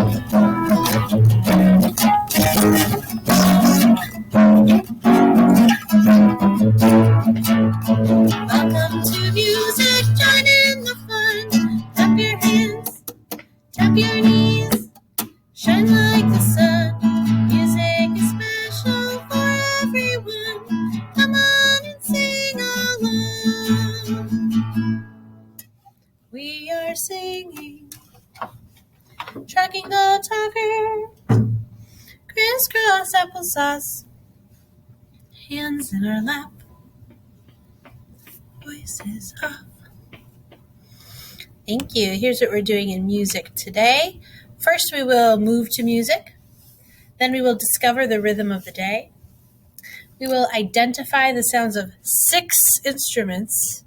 Welcome to music, join in the fun. Clap your hands, tap your knees, shine like the sun. Music is special for everyone. Come on and sing along. We are singing, tracking the talker, crisscross applesauce, hands in our lap, voices up. Thank you. Here's what we're doing in music today. First, we will move to music. Then we will discover the rhythm of the day. We will identify the sounds of 6 instruments.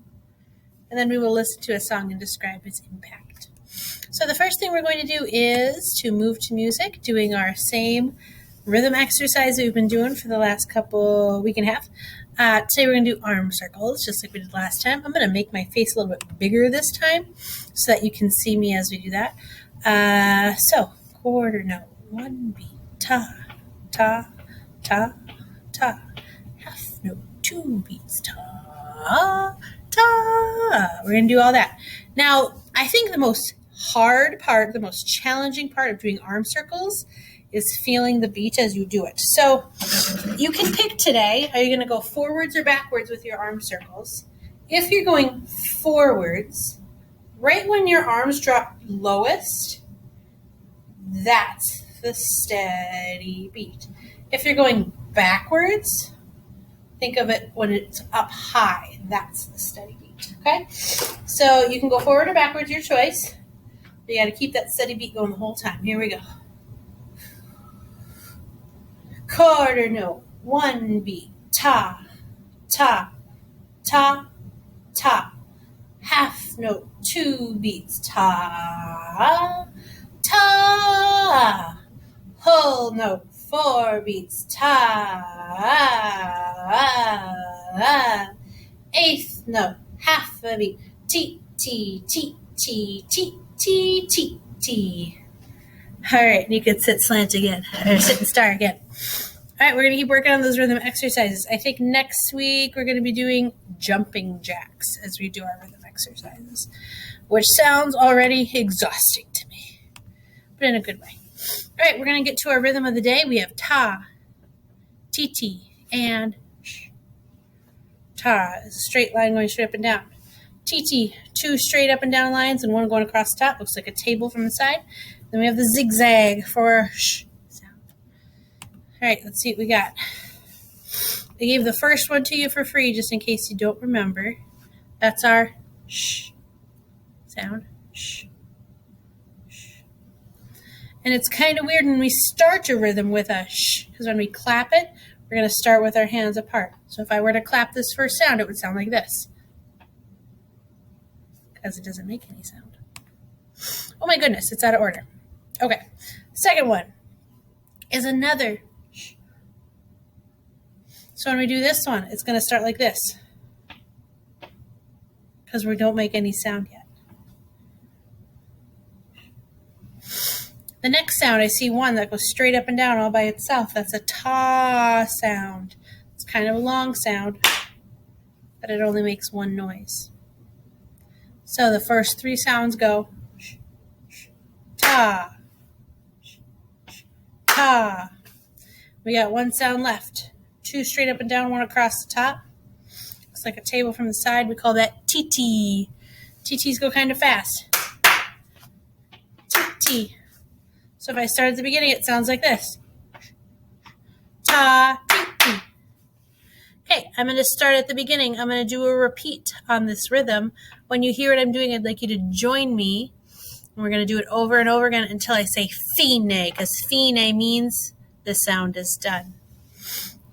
And then we will listen to a song and describe its impact. So the first thing we're going to do is to move to music, doing our same rhythm exercise that we've been doing for the last week and a half. Today we're going to do arm circles, just like we did last time. I'm going to make my face a little bit bigger this time so that you can see me as we do that. So, quarter note, 1 beat, ta, ta, ta, ta. Half note, 2 beats, ta, ta. We're going to do all that. Now, I think the most hard part, the most challenging part of doing arm circles is feeling the beat as you do it. So you can pick today, are you going to go forwards or backwards with your arm circles? If you're going forwards, right when your arms drop lowest, that's the steady beat. If you're going backwards, think of it when it's up high, that's the steady beat, okay? So you can go forward or backwards, your choice. You got to keep that steady beat going the whole time. Here we go. Quarter note, 1 beat, ta, ta, ta, ta. Half note, 2 beats, ta, ta. Whole note, 4 beats, ta. Eighth note, half a beat, ti, ti, ti, ti, ti, ti, ti, ti. All right, you can sit slant again, or sit and star again. All right, we're going to keep working on those rhythm exercises. I think next week we're going to be doing jumping jacks as we do our rhythm exercises, which sounds already exhausting to me, but in a good way. All right, we're going to get to our rhythm of the day. We have ta, ti, and sh. Ta is a straight line going straight up and down. Ti, 2 straight up and down lines and 1 going across the top. Looks like a table from the side. Then we have the zigzag for sh sound. All right, let's see what we got. I gave the first one to you for free just in case you don't remember. That's our sh sound. Sh. Sh. And it's kind of weird when we start a rhythm with a sh, because when we clap it, we're going to start with our hands apart. So if I were to clap this first sound, it would sound like this, because it doesn't make any sound. Oh my goodness, it's out of order. Okay, second one is another sh. So when we do this one, it's going to start like this, because we don't make any sound yet. The next sound, I see one that goes straight up and down all by itself. That's a ta sound. It's kind of a long sound, but it only makes one noise. So the first 3 sounds go sh, sh, ta, sh, sh, ta. We got 1 sound left. 2 straight up and down, 1 across the top. Looks like a table from the side. We call that TT. TTs go kind of fast. TT. So if I start at the beginning, it sounds like this. Ta, TT. Okay, I'm going to start at the beginning. I'm going to do a repeat on this rhythm. When you hear what I'm doing, I'd like you to join me. And we're going to do it over and over again until I say fine, because fine means the sound is done.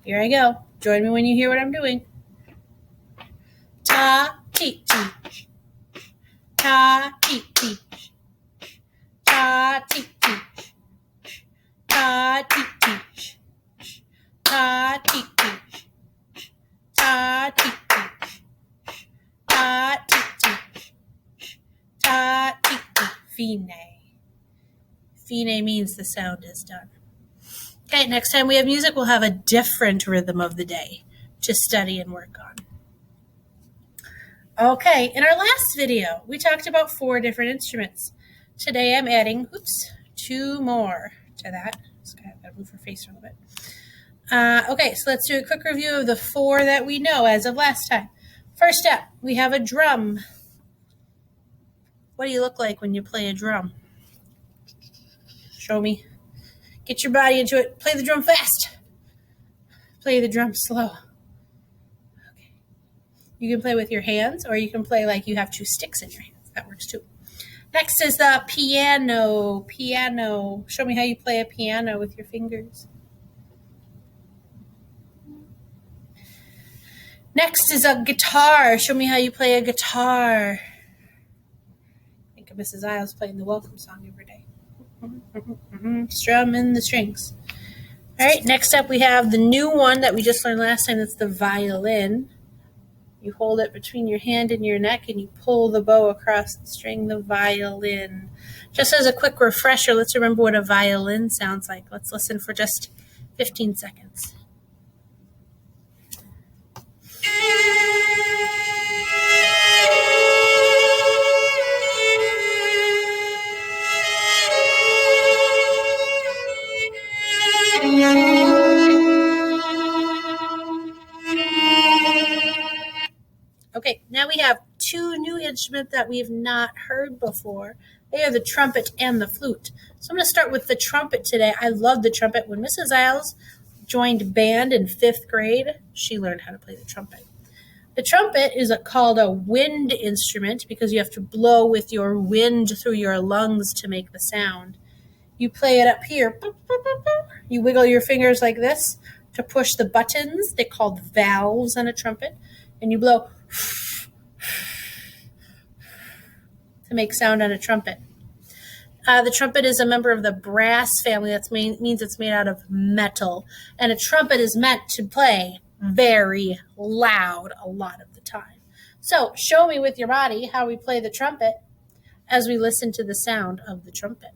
Here I go. Join me when you hear what I'm doing. Ta, ti, ti. Ta, ti, ti. Ta, ti, ti. Ta, ti, ti. Ta, ti, ti. Ta, ti, ti. Ta, ti, ti. Ta, ti, ti. Fine. Fine day means the sound is done. Okay, next time we have music, we'll have a different rhythm of the day to study and work on. Okay, in our last video, we talked about 4 different instruments. Today I'm adding, 2 more to that. Just gotta move her face a little bit. Okay, so let's do a quick review of the 4 that we know as of last time. First up, we have a drum. What do you look like when you play a drum? Show me. Get your body into it. Play the drum fast. Play the drum slow. Okay. You can play with your hands, or you can play like you have 2 sticks in your hands. That works too. Next is the piano. Piano. Show me how you play a piano with your fingers. Next is a guitar. Show me how you play a guitar. Think of Mrs. Isles playing the welcome song every day. Strumming the strings. All right, next up we have the new one that we just learned last time. That's the violin. You hold it between your hand and your neck and you pull the bow across the string, the violin. Just as a quick refresher, let's remember what a violin sounds like. Let's listen for just 15 seconds. Okay, now we have 2 new instruments that we've not heard before. They are the trumpet and the flute. So I'm going to start with the trumpet today. I love the trumpet. When Mrs. Isles joined band in 5th grade, she learned how to play the trumpet. The trumpet is called a wind instrument because you have to blow with your wind through your lungs to make the sound. You play it up here. You wiggle your fingers like this to push the buttons. They're called valves on a trumpet. And you blow to make sound on a trumpet. The trumpet is a member of the brass family. That means it's made out of metal. And a trumpet is meant to play very loud a lot of the time. So show me with your body how we play the trumpet as we listen to the sound of the trumpet.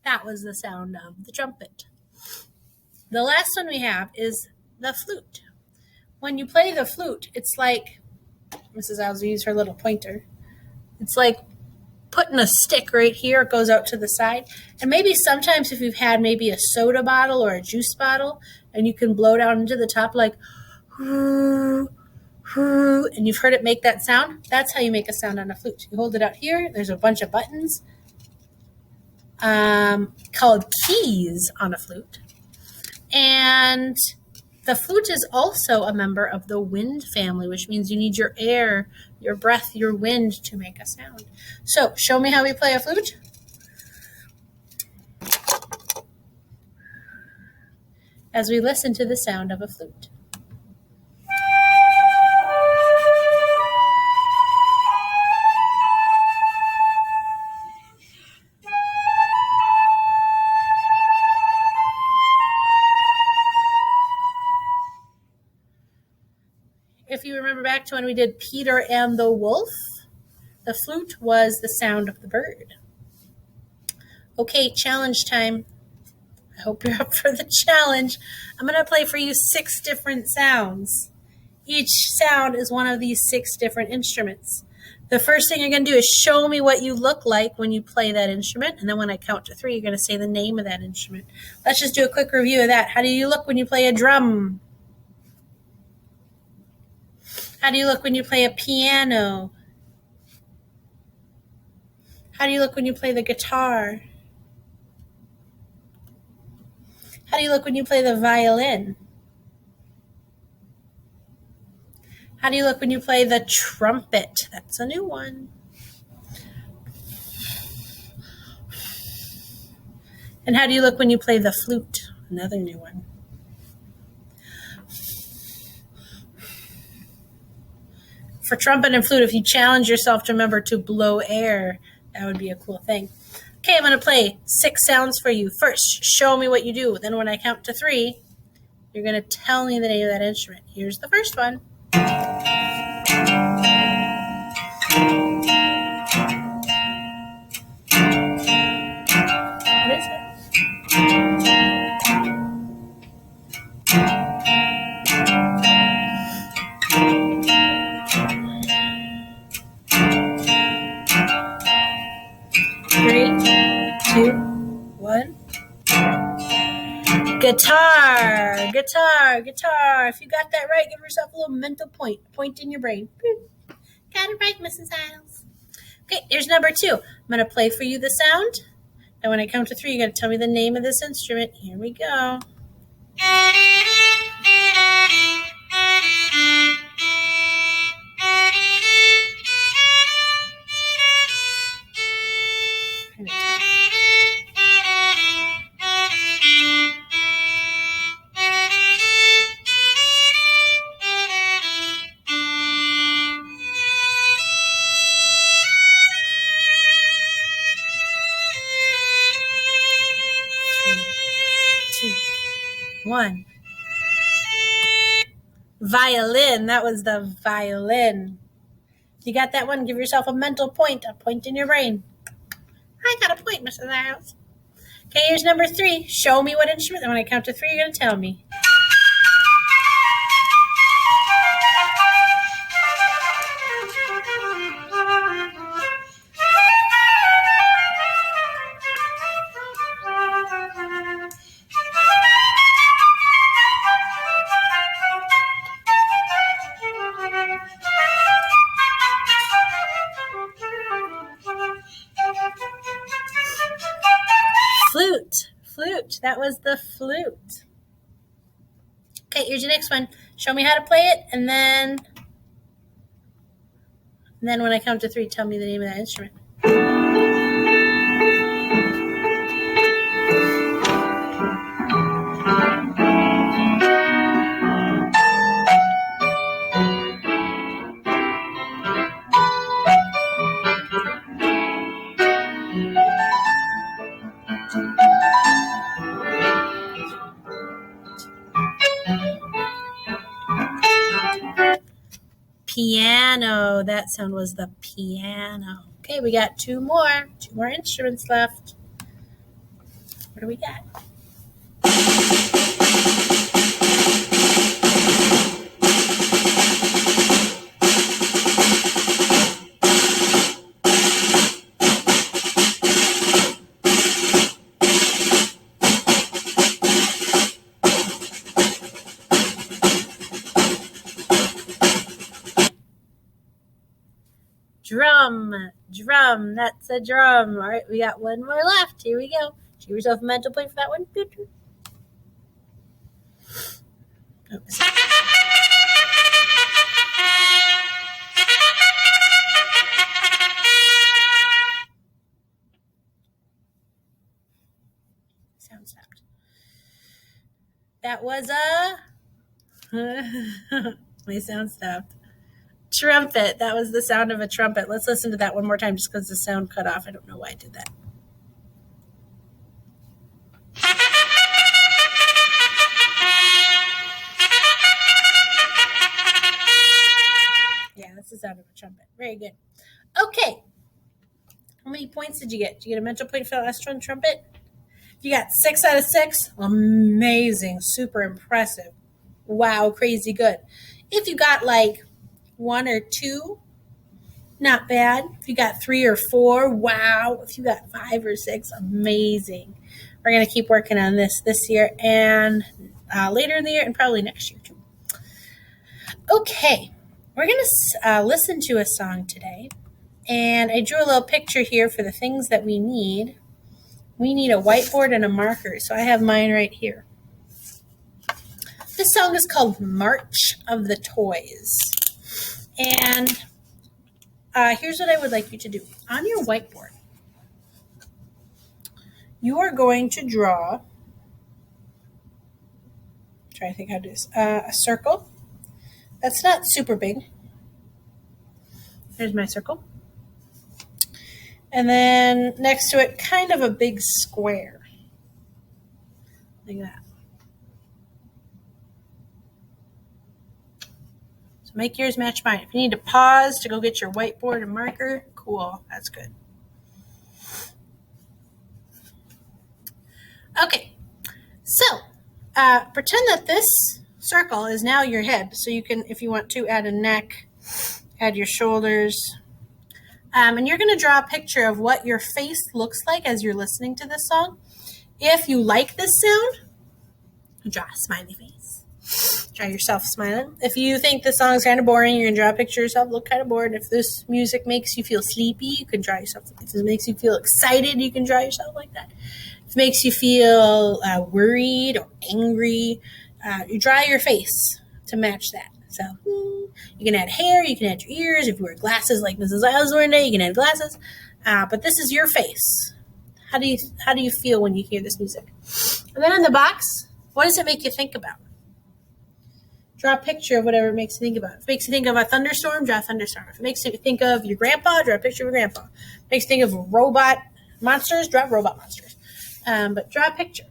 That was the sound of the trumpet. The last one we have is the flute. When you play the flute, it's like, Mrs. Isles will use her little pointer. It's like putting a stick right here. It goes out to the side. And maybe sometimes if you've had maybe a soda bottle or a juice bottle and you can blow down into the top like, and you've heard it make that sound, that's how you make a sound on a flute. You hold it out here. There's a bunch of buttons called keys on a flute. And the flute is also a member of the wind family, which means you need your air, your breath, your wind to make a sound. So show me how we play a flute. As we listen to the sound of a flute. If you remember back to when we did Peter and the Wolf, the flute was the sound of the bird. Okay, challenge time. I hope you're up for the challenge. I'm going to play for you 6 different sounds. Each sound is one of these 6 different instruments. The first thing you're going to do is show me what you look like when you play that instrument. And then when I count to 3, you're going to say the name of that instrument. Let's just do a quick review of that. How do you look when you play a drum? How do you look when you play a piano? How do you look when you play the guitar? How do you look when you play the violin? How do you look when you play the trumpet? That's a new one. And how do you look when you play the flute? Another new one. For trumpet and flute, if you challenge yourself to remember to blow air, that would be a cool thing. Okay, I'm going to play 6 sounds for you. First, show me what you do. Then when I count to 3, you're going to tell me the name of that instrument. Here's the first one. What is it? 3, 2, 1. Guitar, guitar, guitar. If you got that right, give yourself a little mental point. Point in your brain. Got it right, Mrs. Isles. Okay, here's number 2. I'm going to play for you the sound. And when I count to 3, you got to tell me the name of this instrument. Here we go. One. Violin. That was the violin. You got that one? Give yourself a mental point. A point in your brain. I got a point, Mrs. Isles. Okay, here's number 3. Show me what instrument. And when I count to 3, you're going to tell me. Flute. That was the flute. Okay, here's your next one. Show me how to play it, and then when I count to 3, tell me the name of that instrument. Piano. That sound was the piano. Okay, we got 2 more. 2 more instruments left. What do we got? Drum. That's a drum. All right, we got 1 more left. Here we go. Give yourself a mental point for that one. Oops. Sound stopped. That was my sound stopped. Trumpet. That was the sound of a trumpet. Let's listen to that one more time just because the sound cut off. I don't know why I did that. Yeah, that's the sound of a trumpet. Very good. Okay. How many points did you get? Did you get a mental point for the last one, trumpet? You got 6 out of 6. Amazing. Super impressive. Wow, crazy good. If you got like 1 or 2, not bad. If you got 3 or 4, wow. If you got 5 or 6, amazing. We're going to keep working on this year and later in the year and probably next year too. Okay, we're going to listen to a song today. And I drew a little picture here for the things that we need. We need a whiteboard and a marker, so I have mine right here. This song is called March of the Toys. And here's what I would like you to do. On your whiteboard, you are going to draw, try to think how to do this, a circle. That's not super big. There's my circle. And then next to it, kind of a big square. Like that. So make yours match mine. If you need to pause to go get your whiteboard and marker, cool. That's good. Okay. So pretend that this circle is now your head. So you can, if you want to, add a neck, add your shoulders. And you're going to draw a picture of what your face looks like as you're listening to this song. If you like this sound, draw a smiley face. Draw yourself smiling. If you think the song is kind of boring, you're going to draw a picture of yourself, look kind of bored. If this music makes you feel sleepy, you can draw yourself. If it makes you feel excited, you can draw yourself like that. If it makes you feel worried or angry, you draw your face to match that. So you can add hair, you can add your ears. If you wear glasses like Mrs. Isles wore today, you can add glasses. But this is your face. How do you feel when you hear this music? And then in the box, what does it make you think about? Draw a picture of whatever it makes you think about. If it makes you think of a thunderstorm, draw a thunderstorm. If it makes you think of your grandpa, draw a picture of your grandpa. If it makes you think of robot monsters, draw robot monsters. But draw a picture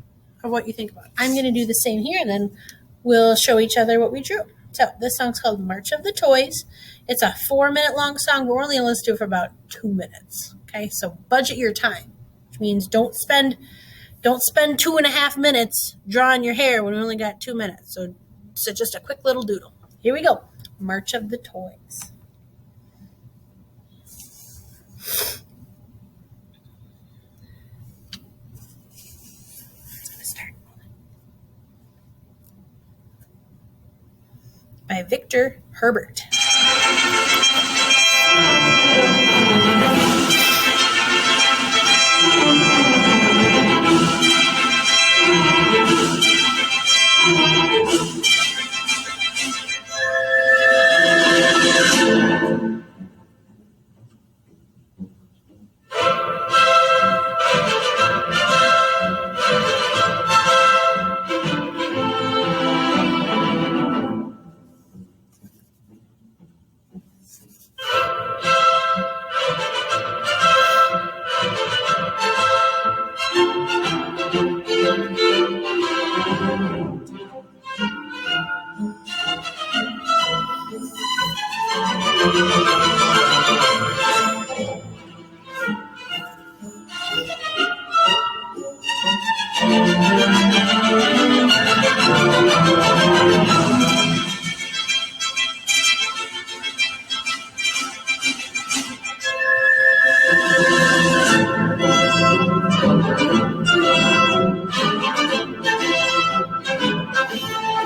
of what you think about. I'm going to do the same here, and then we'll show each other what we drew. So this song's called March of the Toys. It's a 4-minute long song, but we're only going to listen to it for about 2 minutes. Okay, so budget your time, which means don't spend 2.5 minutes drawing your hair when we only got 2 minutes. So just a quick little doodle. Here we go. March of the Toys. Let's start. By Victor Herbert.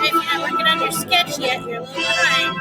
If you're not working on your sketch yet, you're a little behind.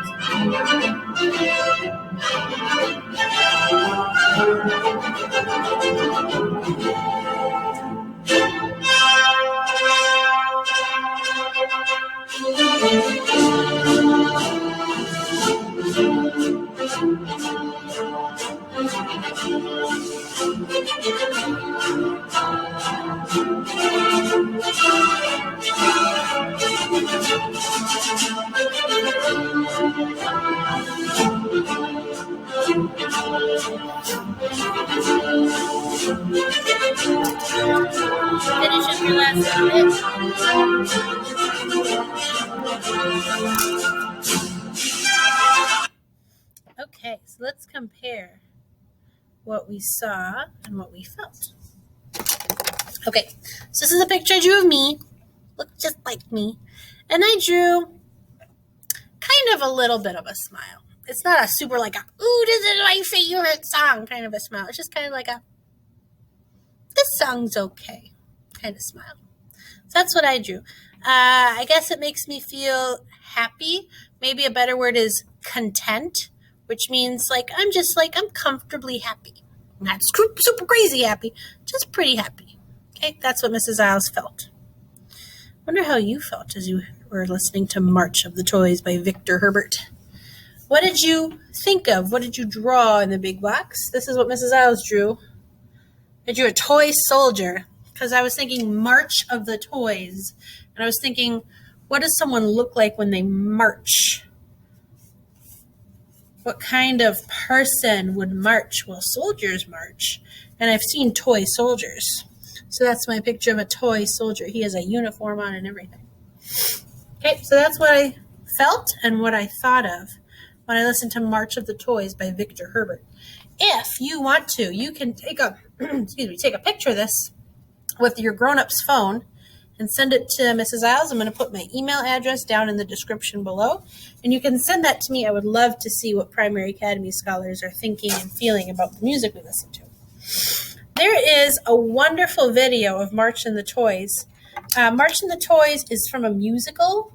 Finish up your last bit. Okay, so let's compare what we saw and what we felt. Okay, so this is a picture I drew of me. Look just like me. And I drew kind of a little bit of a smile. It's not a super like a, ooh, this is my favorite song kind of a smile. It's just kind of like a, this song's okay kind of smile. So that's what I drew. I guess it makes me feel happy. Maybe a better word is content, which means I'm comfortably happy. Not super crazy happy, just pretty happy. Okay, that's what Mrs. Isles felt. Wonder how you felt as you were listening to March of the Toys by Victor Herbert. What did you think of? What did you draw in the big box? This is what Mrs. Isles drew. I drew a toy soldier because I was thinking March of the Toys. And I was thinking, what does someone look like when they march? What kind of person would march? Well, soldiers march. And I've seen toy soldiers. So that's my picture of a toy soldier. He has a uniform on and everything. Okay, so that's what I felt and what I thought of when I listened to March of the Toys by Victor Herbert. If you want to, you can take a take a picture of this with your grown-up's phone and send it to Mrs. Isles. I'm going to put my email address down in the description below, and you can send that to me. I would love to see what Primary Academy scholars are thinking and feeling about the music we listen to. There is a wonderful video of March and the Toys. March and the Toys is from a musical.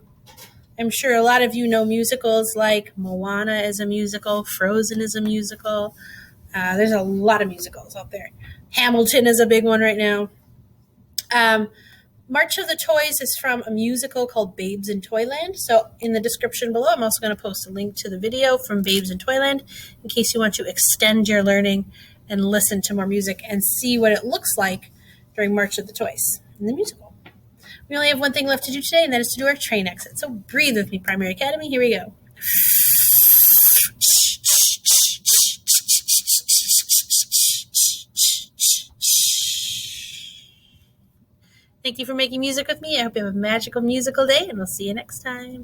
I'm sure a lot of you know musicals like Moana is a musical, Frozen is a musical. There's a lot of musicals out there. Hamilton is a big one right now. March of the Toys is from a musical called Babes in Toyland. So in the description below, I'm also going to post a link to the video from Babes in Toyland in case you want to extend your learning and listen to more music and see what it looks like during March of the Toys in the musical. We only have one thing left to do today, and that is to do our train exit. So breathe with me, Primary Academy. Here we go. Thank you for making music with me. I hope you have a magical musical day, and we'll see you next time.